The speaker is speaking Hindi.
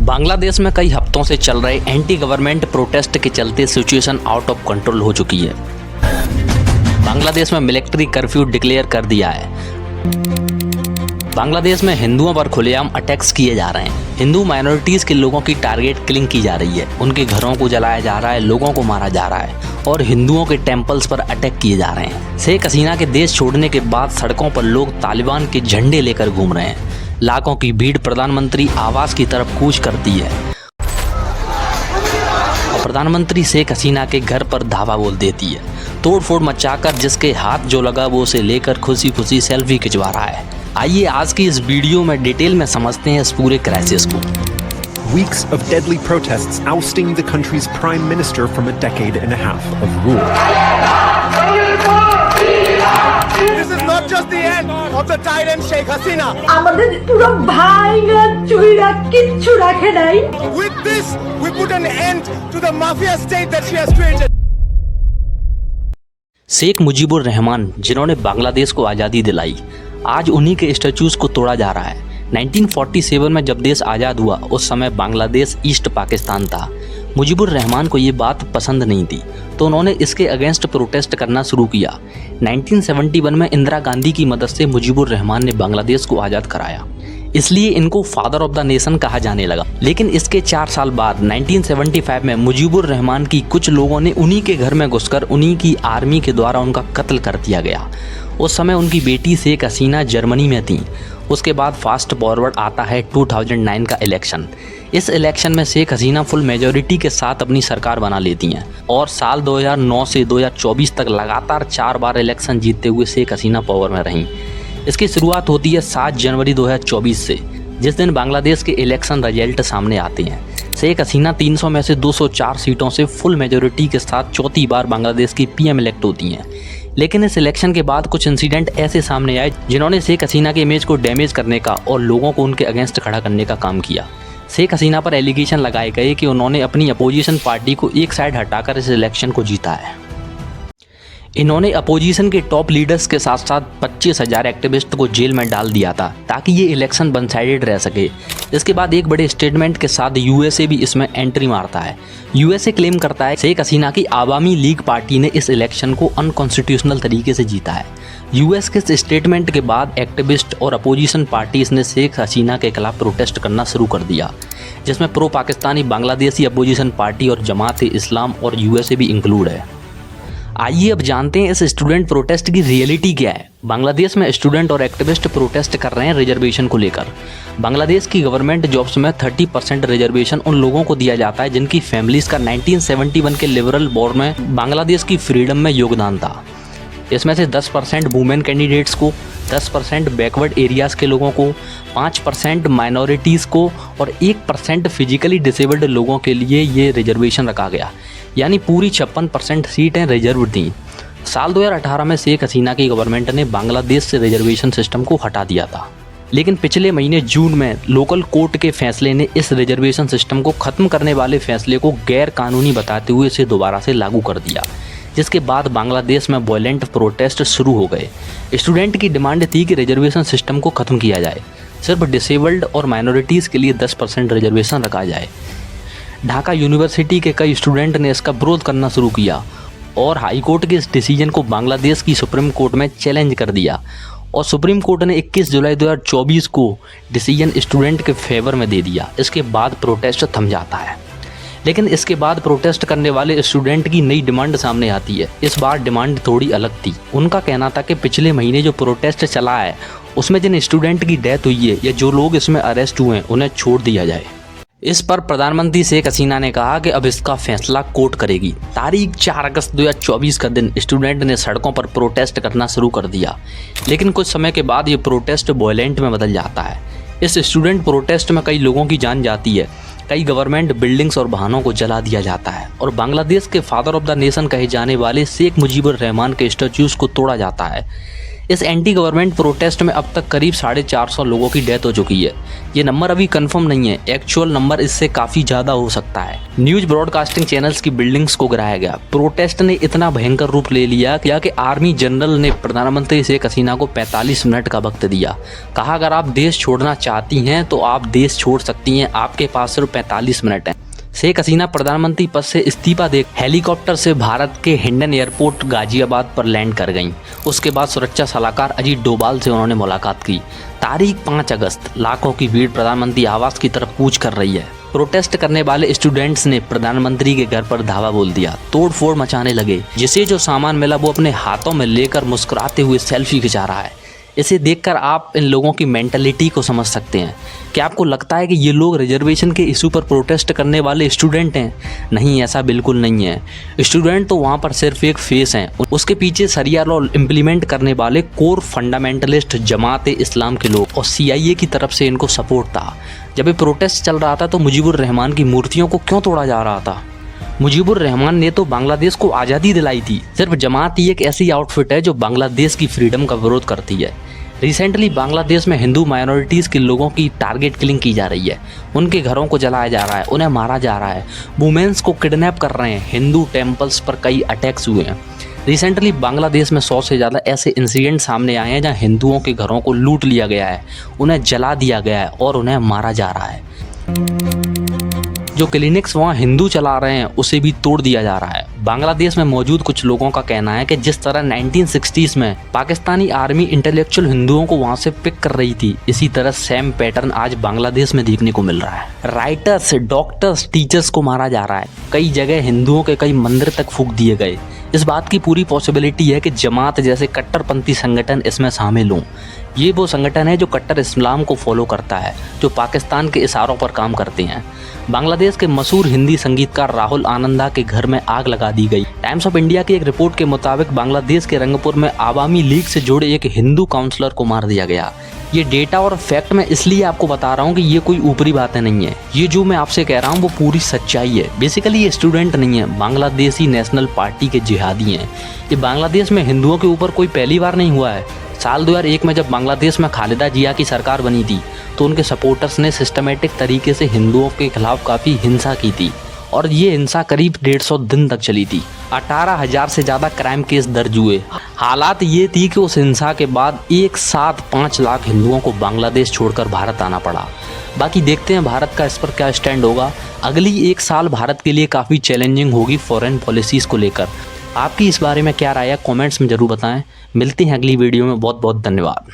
बांग्लादेश में कई हफ्तों से चल रहे एंटी गवर्नमेंट प्रोटेस्ट के चलते सिचुएशन आउट ऑफ कंट्रोल हो चुकी है। बांग्लादेश में मिलिट्री कर्फ्यू डिक्लेयर कर दिया है। बांग्लादेश में हिंदुओं पर खुलेआम अटैक्स किए जा रहे हैं। हिंदू माइनॉरिटीज के लोगों की टारगेट किलिंग की जा रही है। उनके घरों को जलाया जा रहा है, लोगों को मारा जा रहा है और हिंदुओं के टेम्पल्स पर अटैक किए जा रहे हैं। शेख हसीना के देश छोड़ने के बाद सड़कों पर लोग तालिबान के झंडे लेकर घूम रहे हैं। लाखों की भीड़ प्रधानमंत्री आवास की तरफ कूच करती है और प्रधानमंत्री शेख हसीना के घर पर धावा बोल देती है। तोड़फोड़ मचाकर जिसके हाथ जो लगा वो उसे लेकर खुशी खुशी सेल्फी खिंचवा रहा है। आइए आज की इस वीडियो में डिटेल में समझते हैं इस पूरे क्राइसिस को। Weeks of deadly protests ousting the country's prime minister from a decade and a half of rule. This is not just the end of the tyrant Sheikh Hasina. আমাদের পুরো ভাইরা চুইরা কিচ্ছু রাখে নাই। With this, we put an end to the mafia state that she has created. Sheikh Mujibur Rahman जिन्होंने बांग्लादेश को आज़ादी दिलाई, आज उन्हीं के स्टैच्यूज को तोड़ा जा रहा है। 1947 में जब देश आज़ाद हुआ उस समय बांग्लादेश ईस्ट पाकिस्तान था। मुजीबुर रहमान को ये बात पसंद नहीं थी तो उन्होंने इसके अगेंस्ट प्रोटेस्ट करना शुरू किया। 1971 में इंदिरा गांधी की मदद से मुजीबुर रहमान ने बांग्लादेश को आज़ाद कराया, इसलिए इनको फादर ऑफ द नेशन कहा जाने लगा। लेकिन इसके 4 साल बाद 1975 में मुजीबुर रहमान की कुछ लोगों ने उन्हीं के घर में घुसकर उन्हीं की आर्मी के द्वारा उनका कत्ल कर दिया गया। उस समय उनकी बेटी शेख हसीना जर्मनी में थी। उसके बाद फास्ट फॉरवर्ड आता है 2009 का इलेक्शन। इस इलेक्शन में शेख हसीना फुल मेजॉरिटी के साथ अपनी सरकार बना लेती हैं और साल 2009 से 2024 तक लगातार 4 बार इलेक्शन जीतते हुए शेख हसीना पावर में रहीं। इसकी शुरुआत होती है 7 जनवरी 2024 से, जिस दिन बांग्लादेश के इलेक्शन रिजल्ट सामने आते हैं। शेख हसीना 300 में से 204 सीटों से फुल मेजॉरिटी के साथ चौथी बार बांग्लादेश की पीएम इलेक्ट होती हैं। लेकिन इस इलेक्शन के बाद कुछ इंसिडेंट ऐसे सामने आए जिन्होंने शेख हसीना के इमेज को डैमेज करने का और लोगों को उनके अगेंस्ट खड़ा करने का काम किया। शेख हसीना पर एलिगेशन लगाए गए कि उन्होंने अपनी अपोजिशन पार्टी को एक साइड हटाकर इस इलेक्शन को जीता है। इन्होंने अपोजिशन के टॉप लीडर्स के साथ साथ 25,000 एक्टिविस्ट को जेल में डाल दिया था ताकि ये इलेक्शन वन साइडेड रह सके। इसके बाद एक बड़े स्टेटमेंट के साथ यूएसए भी इसमें एंट्री मारता है। यूएसए क्लेम करता है शेख हसीना की आवामी लीग पार्टी ने इस इलेक्शन को अनकॉन्स्टिट्यूशनल तरीके से जीता है। यूएस के इस स्टेटमेंट के बाद एक्टिविस्ट और अपोजिशन पार्टीज ने शेख हसीना के खिलाफ प्रोटेस्ट करना शुरू कर दिया, जिसमें pro Pakistani Bangladeshi opposition party और जमात इस्लाम और यूएसए भी इंक्लूड है। आइए अब जानते हैं इस स्टूडेंट प्रोटेस्ट की रियलिटी क्या है। बांग्लादेश में स्टूडेंट और एक्टिविस्ट प्रोटेस्ट कर रहे हैं रिजर्वेशन को लेकर। बांग्लादेश की गवर्नमेंट जॉब्स में 30% रिजर्वेशन उन लोगों को दिया जाता है जिनकी फैमिलीज का 1971 के लिबरल वॉर में बांग्लादेश की फ्रीडम में योगदान था। इसमें से 10% वुमेन कैंडिडेट्स को, 10% बैकवर्ड एरियाज़ के लोगों को, 5% माइनॉरिटीज़ को और 1% फिजिकली डिसेबल्ड लोगों के लिए ये रिजर्वेशन रखा गया। यानी पूरी 56% सीटें रिजर्व थीं। साल 2018 में शेख हसीना की गवर्नमेंट ने बांग्लादेश से रिजर्वेशन सिस्टम को हटा दिया था, लेकिन पिछले महीने जून में लोकल कोर्ट के फैसले ने इस रिजर्वेशन सिस्टम को ख़त्म करने वाले फैसले को गैर कानूनी बताते हुए इसे दोबारा से लागू कर दिया, जिसके बाद बांग्लादेश में वायलेंट प्रोटेस्ट शुरू हो गए। स्टूडेंट की डिमांड थी कि रिजर्वेशन सिस्टम को ख़त्म किया जाए, सिर्फ डिसेबल्ड और माइनॉरिटीज़ के लिए 10% रिजर्वेशन रखा जाए। ढाका यूनिवर्सिटी के कई स्टूडेंट ने इसका विरोध करना शुरू किया और हाई कोर्ट के इस डिसीजन को बांग्लादेश की सुप्रीम कोर्ट में चैलेंज कर दिया और सुप्रीम कोर्ट ने 21 जुलाई 2024 को डिसीजन स्टूडेंट के फेवर में दे दिया। इसके बाद प्रोटेस्ट थम जाता है, लेकिन इसके बाद प्रोटेस्ट करने वाले स्टूडेंट की नई डिमांड सामने आती है। इस बार डिमांड थोड़ी अलग थी। उनका कहना था कि पिछले महीने जो प्रोटेस्ट चला है उसमें जिन स्टूडेंट की डेथ हुई है या जो लोग इसमें अरेस्ट हुए हैं उन्हें छोड़ दिया जाए। इस पर प्रधानमंत्री शेख हसीना ने कहा कि अब इसका फैसला कोर्ट करेगी। तारीख 4 अगस्त 2024 का दिन स्टूडेंट ने सड़कों पर प्रोटेस्ट करना शुरू कर दिया, लेकिन कुछ समय के बाद ये प्रोटेस्ट वायलेंट में बदल जाता है। इस स्टूडेंट प्रोटेस्ट में कई लोगों की जान जाती है, कई गवर्नमेंट बिल्डिंग्स और वाहनों को जला दिया जाता है और बांग्लादेश के फादर ऑफ द नेशन कहे जाने वाले शेख मुजीबुर रहमान के स्टैच्यूज को तोड़ा जाता है। इस एंटी गवर्नमेंट प्रोटेस्ट में अब तक करीब 450 लोगों की डेथ हो चुकी है। ये नंबर अभी कंफर्म नहीं है, एक्चुअल नंबर इससे काफ़ी ज़्यादा हो सकता है। न्यूज़ ब्रॉडकास्टिंग चैनल्स की बिल्डिंग्स को गिराया गया। प्रोटेस्ट ने इतना भयंकर रूप ले लिया कि आर्मी जनरल ने प्रधानमंत्री शेख हसीना को 45 मिनट का वक्त दिया। कहा अगर आप देश छोड़ना चाहती हैं तो आप देश छोड़ सकती हैं, आपके पास सिर्फ 45 मिनट हैं। शेख हसीना प्रधानमंत्री पद से इस्तीफा दे हेलीकॉप्टर से भारत के हिंडन एयरपोर्ट गाजियाबाद पर लैंड कर गईं। उसके बाद सुरक्षा सलाहकार अजीत डोभाल से उन्होंने मुलाकात की। तारीख 5 अगस्त, लाखों की भीड़ प्रधानमंत्री आवास की तरफ कूच कर रही है। प्रोटेस्ट करने वाले स्टूडेंट्स ने प्रधानमंत्री के घर पर धावा बोल दिया, तोड़ फोड़ मचाने लगे। जिसे जो सामान मिला वो अपने हाथों में लेकर मुस्कुराते हुए सेल्फी खिंचा रहा है। इसे देखकर आप इन लोगों की मेंटलिटी को समझ सकते हैं। क्या आपको लगता है कि ये लोग रिजर्वेशन के इशू पर प्रोटेस्ट करने वाले स्टूडेंट हैं? नहीं, ऐसा बिल्कुल नहीं है। स्टूडेंट तो वहाँ पर सिर्फ एक फेस हैं। उसके पीछे शरिया लॉ इम्प्लीमेंट करने वाले कोर फंडामेंटलिस्ट जमात इस्लाम के लोग और CIA की तरफ से इनको सपोर्ट था। जब ये प्रोटेस्ट चल रहा था तो मुजीबुर रहमान की मूर्तियों को क्यों तोड़ा जा रहा था? मुजीबुर रहमान ने तो बांग्लादेश को आज़ादी दिलाई थी। सिर्फ जमात ही एक ऐसी आउटफिट है जो बांग्लादेश की फ्रीडम का विरोध करती है। रिसेंटली बांग्लादेश में हिंदू माइनॉरिटीज़ के लोगों की टारगेट किलिंग की जा रही है। उनके घरों को जलाया जा रहा है, उन्हें मारा जा रहा है, वुमेन्स को किडनैप कर रहे हैं। हिंदू टेम्पल्स पर कई अटैक्स हुए हैं। रिसेंटली बांग्लादेश में 100 से ज़्यादा ऐसे इंसिडेंट सामने आए हैं जहां हिंदुओं के घरों को लूट लिया गया है, उन्हें जला दिया गया है और उन्हें मारा जा रहा है। जो क्लिनिक्स वहाँ हिंदू चला रहे हैं उसे भी तोड़ दिया जा रहा है। बांग्लादेश में मौजूद कुछ लोगों का कहना है कि जिस तरह 1960s में पाकिस्तानी आर्मी इंटेलेक्चुअल हिंदुओं को वहाँ से पिक कर रही थी, इसी तरह सेम पैटर्न आज बांग्लादेश में देखने को मिल रहा है। राइटर्स, डॉक्टर्स, टीचर्स को मारा जा रहा है। कई जगह हिंदुओं के कई मंदिर तक फूंक दिए गए। इस बात की पूरी पॉसिबिलिटी है कि जमात जैसे कट्टरपंथी संगठन इसमें शामिल हों। ये वो संगठन है जो कट्टर इस्लाम को फॉलो करता है, जो पाकिस्तान के इशारों पर काम करते हैं। बांग्लादेश के मशहूर हिंदी संगीतकार राहुल आनंदा के घर में आग लगा दी गई। टाइम्स ऑफ इंडिया की एक रिपोर्ट के मुताबिक बांग्लादेश के रंगपुर में आवामी लीग से जुड़े एक हिंदू काउंसलर को मार दिया गया। ये डेटा और फैक्ट मैं इसलिए आपको बता रहा हूँ कि ये कोई ऊपरी बातें नहीं है। ये जो मैं आपसे कह रहा हूँ वो पूरी सच्चाई है। बेसिकली ये स्टूडेंट नहीं है, बांग्लादेशी नेशनल पार्टी के जिहादी हैं। ये बांग्लादेश में हिंदुओं के ऊपर कोई पहली बार नहीं हुआ है। साल 2001 में जब बांग्लादेश में खालिदा जिया की सरकार बनी थी तो उनके सपोर्टर्स ने सिस्टमेटिक तरीके से हिंदुओं के खिलाफ काफ़ी हिंसा की थी और ये हिंसा करीब 150 दिन तक चली थी। 18,000 से ज़्यादा क्राइम केस दर्ज हुए। हालात ये थी कि उस हिंसा के बाद एक साथ 5 लाख हिंदुओं को बांग्लादेश छोड़कर भारत आना पड़ा। बाकी देखते हैं भारत का इस पर क्या स्टैंड होगा। अगली 1 साल भारत के लिए काफ़ी चैलेंजिंग होगी फॉरेन पॉलिसीज़ को लेकर। आपकी इस बारे में क्या राय है, कमेंट्स में ज़रूर बताएं। मिलते हैं अगली वीडियो में। बहुत बहुत धन्यवाद।